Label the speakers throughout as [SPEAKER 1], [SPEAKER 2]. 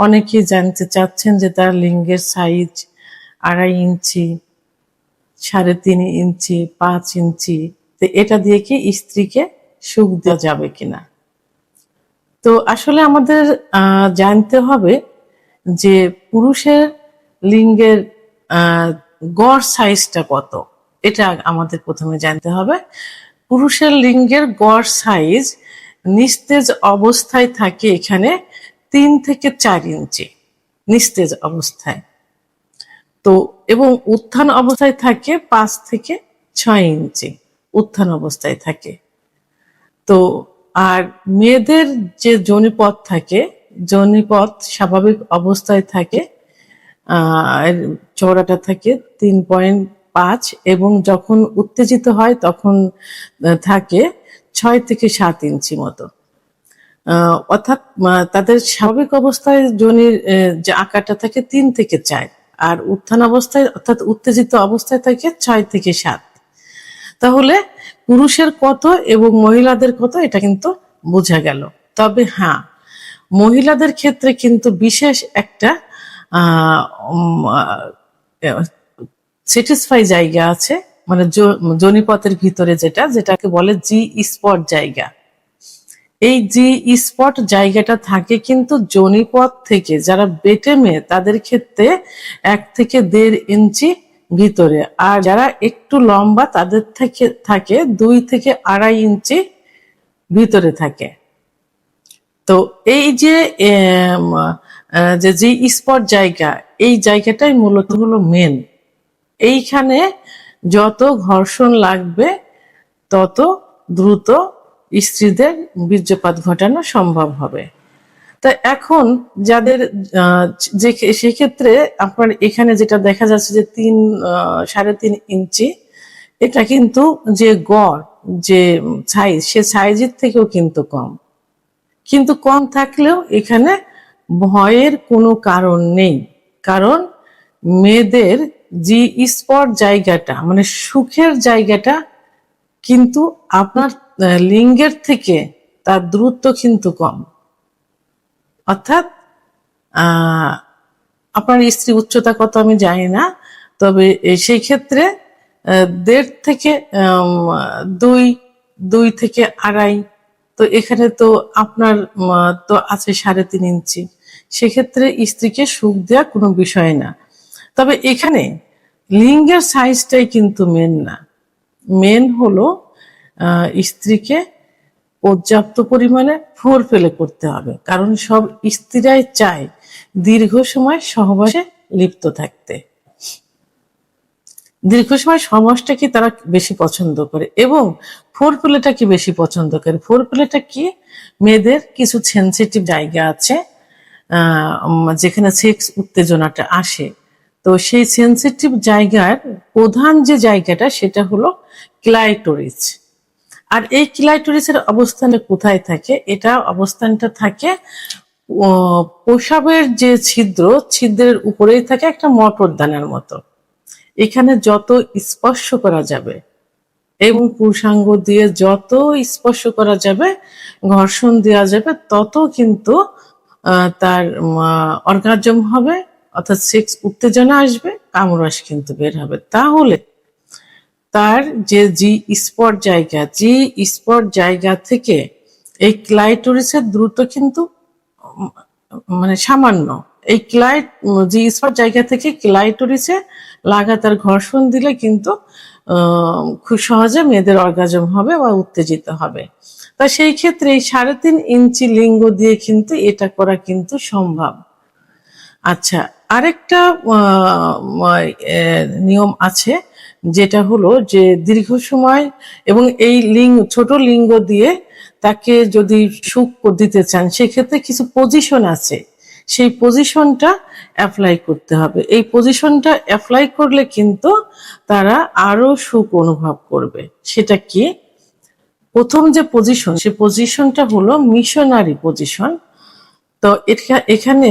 [SPEAKER 1] অনেকেই জানতে চাচ্ছেন যে তার লিঙ্গের সাইজ 2.5 ইঞ্চি, 3.5 ইঞ্চি, 5 ইঞ্চি, তো এটা দিয়ে কি স্ত্রীকে সুখ দেওয়া যাবে কিনা। তো আসলে আমাদের জানতে হবে যে পুরুষের লিঙ্গের গড় সাইজটা কত, এটা আমাদের প্রথমে জানতে হবে। পুরুষের লিঙ্গের গড় সাইজ নিস্তেজ অবস্থায় থাকে এখানে 3 থেকে 4 ইঞ্চি নিস্তেজ অবস্থায়, তো এবং উত্থান অবস্থায় থাকে 5 থেকে 6 ইঞ্চি উত্থান অবস্থায় থাকে। তো আর মেয়েদের যে যোনিপথ থাকে, যোনিপথ স্বাভাবিক অবস্থায় থাকে, চওড়াটা থাকে 3.5 এবং যখন উত্তেজিত হয় তখন থাকে 6 থেকে 7 ইঞ্চি মতো। অর্থাৎ তাদের স্বাভাবিক অবস্থায় যোনির যে আকারটা থাকে 3 থেকে 4, আর উত্থান অবস্থায় অর্থাৎ উত্তেজিত অবস্থায় থাকে 6 থেকে 7। তাহলে পুরুষের কত এবং মহিলাদের কত এটা কিন্তু বোঝা গেল। তবে হ্যাঁ, মহিলাদের ক্ষেত্রে কিন্তু বিশেষ একটা স্যাটিসফাই জায়গা আছে, মানে যোনিপথের ভিতরে যেটাকে বলে জি স্পট জায়গা। এই জি স্পট জায়গাটা থাকে কিন্তু যোনিপথ থেকে, যারা বেটে মেয়ে তাদের ক্ষেত্রে 1 থেকে 1.5 ইঞ্চি ভিতরে, আর যারা একটু লম্বা তাদের থেকে থাকে 2 থেকে 2.5 ইঞ্চি ভিতরে থাকে। তো এই যে জি স্পট জায়গা, এই জায়গাটাই মূলত হলো মেন। এইখানে যত ঘর্ষণ লাগবে তত দ্রুত স্ত্রীদের বীর্যপাত ঘটানো সম্ভব হবে। তা এখন যাদের যে সেক্ষেত্রে আপনার এখানে যেটা দেখা যাচ্ছে যে 3.5 ইঞ্চি, এটা কিন্তু যে গড় যে সাইজ, সে সাইজের থেকেও কিন্তু কম। কিন্তু কম থাকলেও এখানে ভয়ের কোনো কারণ নেই, কারণ মেয়েদের জি স্পট জায়গাটা মানে সুখের জায়গাটা কিন্তু আপনার লিঙ্গের থেকে তার দূরত্ব কিন্তু কম। অর্থাৎ আপনার স্ত্রী উচ্চতা কত আমি জানি না, তবে সেই ক্ষেত্রে 1.5 থেকে 2 থেকে 2.5, তো এখানে তো আপনার তো আছে 3.5 ইঞ্চি, সেক্ষেত্রে স্ত্রীকে সুখ দেওয়া কোনো বিষয় না। তবে এখানে লিঙ্গের সাইজটাই কিন্তু মেন না, মেন হলো স্ত্রীকে পর্যাপ্ত পরিমাণে ফোরপ্লে করতে হবে, কারণ সব স্ত্রীরাই চায় দীর্ঘ সময় সহবাসে লিপ্ত থাকতে। দীর্ঘ সময় সহবাসটাকে তারা বেশি পছন্দ করে এবং ফোরপ্লেটাকে বেশি পছন্দ করে। ফোরপ্লেটা কি, মেয়েদের কিছু সেনসিটিভ জায়গা আছে যেখানে সেক্স উত্তেজনাটা আসে, তো সেই সেনসিটিভ জায়গার প্রধান যে জায়গাটা সেটা হলো ক্লাইটোরিস। আর এই ক্লাইটোরিসের অবস্থানটা কোথায় থাকে, এটা অবস্থানটা থাকে প্রস্রাবের যে ছিদ্রের উপরেই থাকে একটা মটর দানার মতো। এখানে যত স্পর্শ করা যাবে এবং পুরুষাঙ্গ দিয়ে যত স্পর্শ করা যাবে, ঘর্ষণ দেওয়া যাবে, তত কিন্তু তার অর্গাজম হবে, অর্থাৎ সেক্স উত্তেজনা আসবে, কামরস কিন্তু বের হবে। তাহলে তার যে জি স্পট জায়গা থেকে এই ক্লাইটোরিসের দ্রুত কিন্তু মানে সামান্য, এই জি স্পট জায়গা থেকে ক্লাইটোরিসে লাগাতার ঘর্ষণ দিলে কিন্তু খুব সহজে মেয়েদের অর্গাজম হবে বা উত্তেজিত হবে। তা সেই ক্ষেত্রে এই 3.5 ইঞ্চি লিঙ্গ দিয়ে কিন্তু এটা করা কিন্তু সম্ভব। আচ্ছা, আরেকটা নিয়ম আছে, যেটা হলো যে দীর্ঘ সময় এবং এই ছোট লিঙ্গ দিয়ে তাকে যদি সুখ দিতে চান, সেক্ষেত্রে কিছু পজিশন আছে, সেই পজিশনটা অ্যাপ্লাই করতে হবে। এই পজিশনটা অ্যাপ্লাই করলে কিন্তু তারা আরো সুখ অনুভব করবে। সেটা কি, প্রথম যে পজিশন, সে পজিশনটা হলো মিশনারি পজিশন। তো এখানে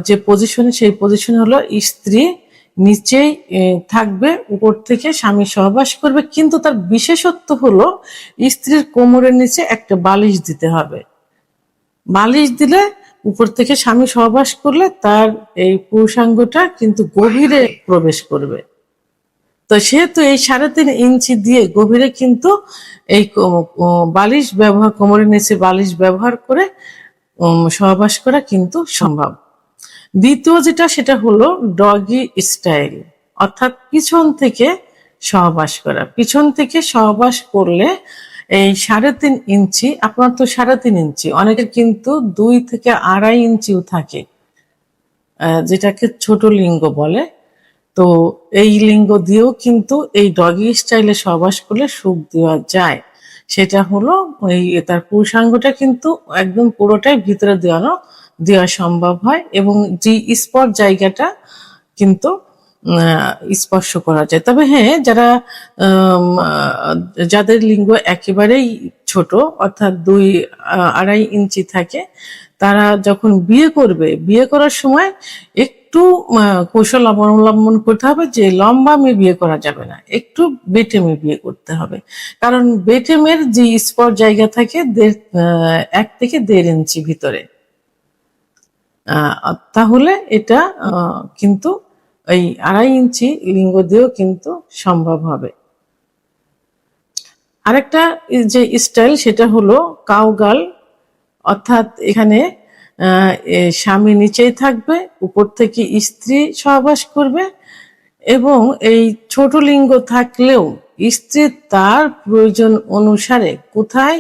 [SPEAKER 1] যে পজিশন, সেই পজিশন হলো স্ত্রী নিচেই থাকবে, উপর থেকে স্বামী সহবাস করবে, কিন্তু তার বিশেষত্ব হলো স্ত্রীর কোমরের নিচে একটা বালিশ দিতে হবে। বালিশ দিলে উপর থেকে স্বামী সহবাস করলে তার এই পুরুষাঙ্গটা কিন্তু গভীরে প্রবেশ করবে। তো সেহেতু এই 3.5 ইঞ্চি দিয়ে গভীরে কিন্তু এই বালিশ ব্যবহার, কোমরের নিচে বালিশ ব্যবহার করে সহবাস করা কিন্তু সম্ভব। দ্বিতীয় যেটা, সেটা হলো ডগি স্টাইল, অর্থাৎ পিছন থেকে সহবাস করা। পিছন থেকে সহবাস করলে এই 3.5 ইঞ্চি, আপনার তো 3.5 ইঞ্চি, অনেকের কিন্তু 2 থেকে 2.5 ইঞ্চিও থাকে, যেটাকে ছোট লিঙ্গ বলে। তো এই লিঙ্গ দিয়েও কিন্তু এই ডগি স্টাইলে সহবাস করলে সুখ দেওয়া যায়। সেটা হলো ওই তার পুরুষাঙ্গটা কিন্তু একদম পুরোটাই ভিতরে দেওয়া সম্ভব হয়, এবং যে স্পট জায়গাটা কিন্তু স্পর্শ করা যায়। তবে হ্যাঁ, যাদের লিঙ্গ একেবারেই ছোট, অর্থাৎ 2-2.5 ইঞ্চি থাকে, তারা যখন বিয়ে করার সময় একটু কৌশল অবলম্বন করতে হবে যে লম্বা মেয়ে বিয়ে করা যাবে না, একটু বেটে মেয়ে বিয়ে করতে হবে। কারণ বেটে মেয়ের যে স্পট জায়গা থাকে 1 থেকে 1.5 ইঞ্চি ভিতরে, তাহলে এটা কিন্তু এই 2.5 ইঞ্চি লিঙ্গ দিয়েও কিন্তু সম্ভব হবে। আরেকটা যে স্টাইল, সেটা হলো কাউগাল, অর্থাৎ এখানে স্বামী নিচেই থাকবে, উপর থেকে স্ত্রী সহবাস করবে, এবং এই ছোট লিঙ্গ থাকলেও স্ত্রী তার প্রয়োজন অনুসারে কোথায়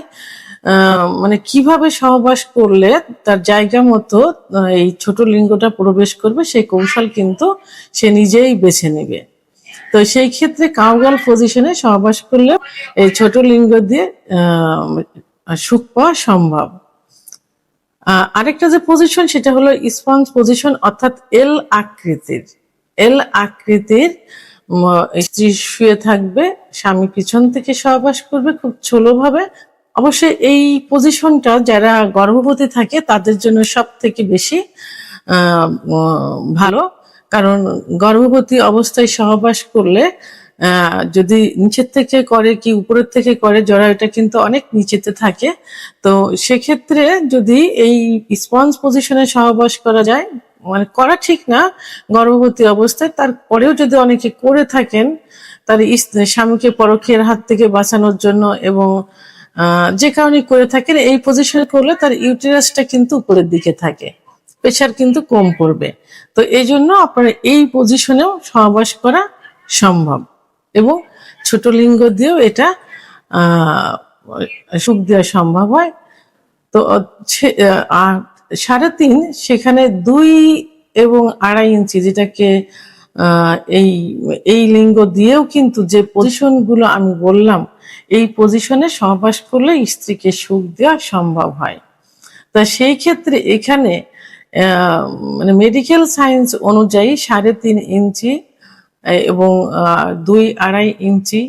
[SPEAKER 1] মানে কিভাবে সহবাস করলে তার জায়গা মতো এই ছোট লিঙ্গটা প্রবেশ করবে, সেই কৌশল কিন্তু সে নিজেই বেছে নেবে। তো সেই ক্ষেত্রে কাউগাল পজিশনে সহবাস করলে এই ছোট লিঙ্গ দিয়ে সুখ পাওয়া সম্ভব। আরেকটা যে পজিশন, সেটা হলো স্পঞ্জ পজিশন, অর্থাৎ এল আকৃতির স্ত্রী শুয়ে থাকবে, স্বামী পিছন থেকে সহবাস করবে খুব ছোটভাবে। অবশ্যই এই পজিশনটা যারা গর্ভবতী থাকে তাদের জন্য সব থেকে বেশি ভালো, কারণ গর্ভবতী অবস্থায় সহবাস করলে যদি নিচের থেকে করে কি উপরের থেকে করে, জরায়ুটা কিন্তু অনেক নিচেতে থাকে। তো সেক্ষেত্রে যদি এই স্পঞ্জ পজিশনে সহবাস করা যায়, মানে করা ঠিক না গর্ভবতী অবস্থায়, তারপরেও যদি অনেকে করে থাকেন তার স্বামীকে পরকীয়ার হাত থেকে বাঁচানোর জন্য, এবং যে কারণে করে থাকেন, এই পজিশনে করলে তার ইউটেরাসটা কিন্তু উপরের দিকে থাকে, প্রেশার কিন্তু কম পড়বে। তো এই জন্য আপনার এই পজিশনেও সহবাস করা সম্ভব, এবং ছোট লিঙ্গ দিয়েও এটা সুখ দেওয়া সম্ভব হয়। তো 3.5, সেখানে 2 এবং 2.5 ইঞ্চি, যেটাকে এই লিঙ্গ দিয়েও কিন্তু যে পজিশন গুলো আমি বললাম, এই পজিশনে সহবাস করলে স্ত্রীকে সুখ দেওয়া সম্ভব হয়। তা সেই ক্ষেত্রে এখানে মানে মেডিকেল সায়েন্স অনুযায়ী 3.5 ইঞ্চি এবং 2-2.5 ইঞ্চি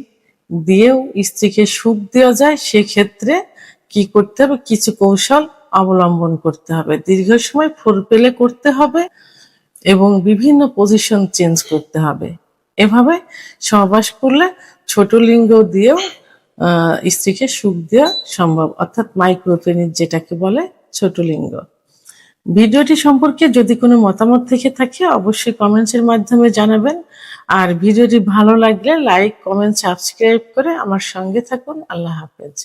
[SPEAKER 1] দিয়েও স্ত্রীকে সুখ দেওয়া যায়। সেক্ষেত্রে কি করতে হবে, কিছু কৌশল অবলম্বন করতে হবে, দীর্ঘ সময় ফোরপ্লে করতে হবে, এবং বিভিন্ন পজিশন চেঞ্জ করতে হবে। এভাবে সহবাস করলে ছোট লিঙ্গ দিয়েও স্ত্রীকে সুখ দেওয়া সম্ভব, অর্থাৎ মাইক্রোপেনিস যেটাকে বলে, ছোট লিঙ্গ। ভিডিওটি সম্পর্কে যদি কোনো মতামত থেকে থাকে অবশ্যই কমেন্টসের মাধ্যমে জানাবেন। আর ভিডিওটি ভালো লাগলে লাইক, কমেন্ট, সাবস্ক্রাইব করে আমার সঙ্গে থাকুন। আল্লাহ হাফেজ।